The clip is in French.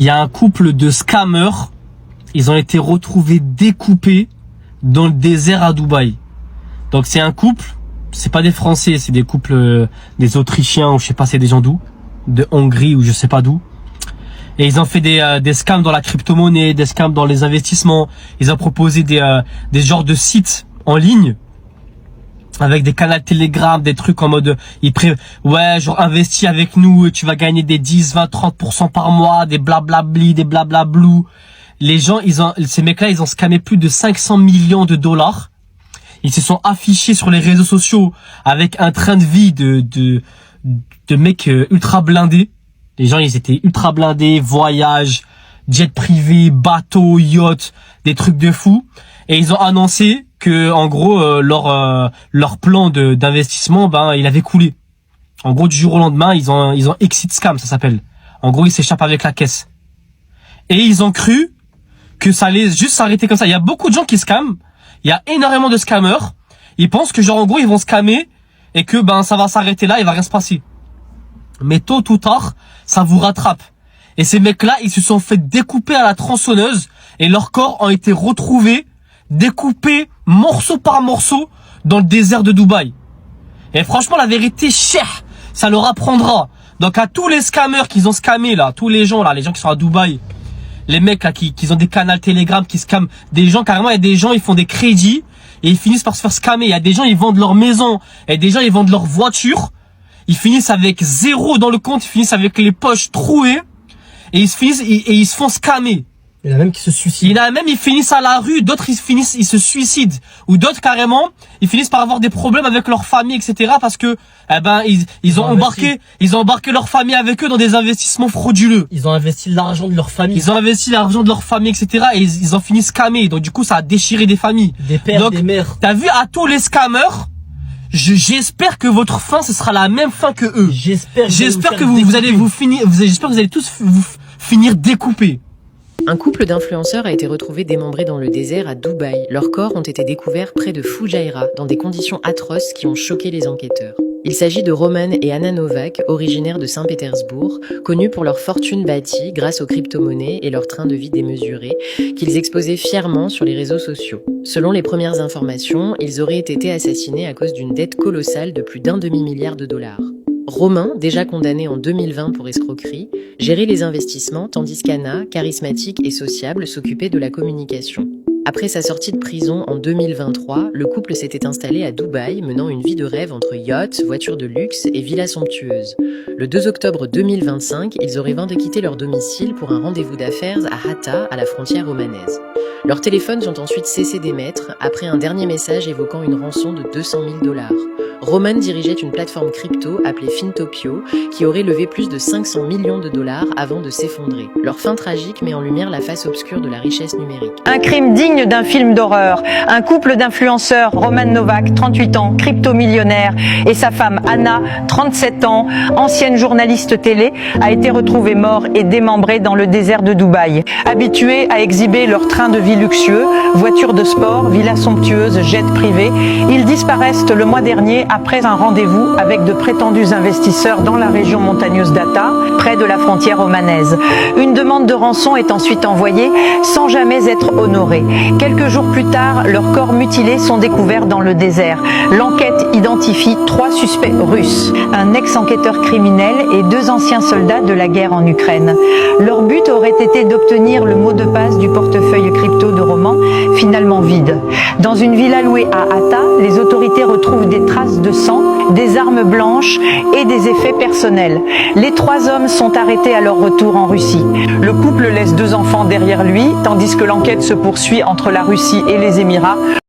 Il y a un couple de scammers. Ils ont été retrouvés découpés dans le désert à Dubaï. Donc c'est un couple, c'est pas des Français, c'est des couples des Autrichiens ou je sais pas, c'est des gens d'où, de Hongrie ou je sais pas d'où. Et ils ont fait des scams dans la crypto-monnaie, des scams dans les investissements. Ils ont proposé des genres de sites en ligne avec des canaux Telegram, des trucs en mode ouais, genre investis avec nous et tu vas gagner des 10, 20, 30% par mois, des blablabli, des blablablou. Les gens, ces mecs-là, ils ont scammé plus de 500 millions de dollars. Ils se sont affichés sur les réseaux sociaux avec un train de vie de mecs ultra blindés. Les gens, ils étaient ultra blindés, voyages, jet privé, bateau, yacht, des trucs de fou. Et ils ont annoncé que, en gros, leur plan d'investissement, il avait coulé. En gros, du jour au lendemain, ils ont exit scam, ça s'appelle. En gros, ils s'échappent avec la caisse. Et ils ont cru que ça allait juste s'arrêter comme ça. Il y a beaucoup de gens qui scamment. Il y a énormément de scammers. Ils pensent que, genre, en gros, ils vont scammer et que, ça va s'arrêter là, il va rien se passer. Mais tôt ou tard, ça vous rattrape. Et ces mecs-là, ils se sont fait découper à la tronçonneuse et leurs corps ont été retrouvés, découpés morceau par morceau dans le désert de Dubaï. Et franchement, la vérité, cher, ça leur apprendra. Donc à tous les scammers qui ont scammé là, tous les gens là, les gens qui sont à Dubaï, les mecs là qui ont des canaux Telegram qui scamment, des gens carrément, il y a des gens ils font des crédits et ils finissent par se faire scammer. Il y a des gens ils vendent leur maison, et des gens ils vendent leur voiture. Ils finissent avec 0 dans le compte, ils finissent avec les poches trouées et ils se font scammer. Il y en a même qui se suicident. Il y en a même, ils finissent à la rue, d'autres ils se suicident. Ou d'autres carrément, ils finissent par avoir des problèmes avec leur famille, etc. Parce que, ils ont embarqué leur famille avec eux dans des investissements frauduleux. Ils ont investi l'argent de leur famille. Ils ont investi l'argent de leur famille, etc. Et ils ont fini scammer. Donc du coup, ça a déchiré des familles. Des pères, donc, des mères. T'as vu, à tous les scammers, j'espère que votre fin, ce sera la même fin que eux. J'espère que vous allez tous vous finir découpés. Un couple d'influenceurs a été retrouvé démembré dans le désert à Dubaï. Leurs corps ont été découverts près de Fujairah, dans des conditions atroces qui ont choqué les enquêteurs. Il s'agit de Roman et Anna Novak, originaires de Saint-Pétersbourg, connus pour leur fortune bâtie grâce aux crypto-monnaies et leur train de vie démesuré, qu'ils exposaient fièrement sur les réseaux sociaux. Selon les premières informations, ils auraient été assassinés à cause d'une dette colossale de plus d'un demi-milliard de dollars. Romain, déjà condamné en 2020 pour escroquerie, gérait les investissements tandis qu'Anna, charismatique et sociable, s'occupait de la communication. Après sa sortie de prison en 2023, le couple s'était installé à Dubaï, menant une vie de rêve entre yachts, voitures de luxe et villas somptueuses. Le 2 octobre 2025, ils auraient vingt de quitter leur domicile pour un rendez-vous d'affaires à Hatta, à la frontière omanaise. Leurs téléphones ont ensuite cessé d'émettre, après un dernier message évoquant une rançon de 200 000 $. Roman dirigeait une plateforme crypto appelée Fintopio, qui aurait levé plus de 500 millions de dollars avant de s'effondrer. Leur fin tragique met en lumière la face obscure de la richesse numérique. Un crime digne d'un film d'horreur. Un couple d'influenceurs, Roman Novak, 38 ans, crypto-millionnaire, et sa femme Anna, 37 ans, ancienne journaliste télé, a été retrouvé mort et démembré dans le désert de Dubaï. Habitués à exhiber leur train de vie luxueux, voitures de sport, villas somptueuses, jets privés, ils disparaissent le mois dernier après un rendez-vous avec de prétendus investisseurs dans la région montagneuse d'Hatta, près de la frontière omanaise. Une demande de rançon est ensuite envoyée sans jamais être honorée. Quelques jours plus tard, leurs corps mutilés sont découverts dans le désert. L'enquête identifie 3 suspects russes, un ex-enquêteur criminel et 2 anciens soldats de la guerre en Ukraine. Leur but aurait été d'obtenir le mot de passe du portefeuille crypto de Roman, finalement vide. Dans une villa louée à Hatta, les autorités retrouvent des traces de sang, des armes blanches et des effets personnels. Les 3 hommes sont arrêtés à leur retour en Russie. Le couple laisse 2 enfants derrière lui, tandis que l'enquête se poursuit entre la Russie et les Émirats.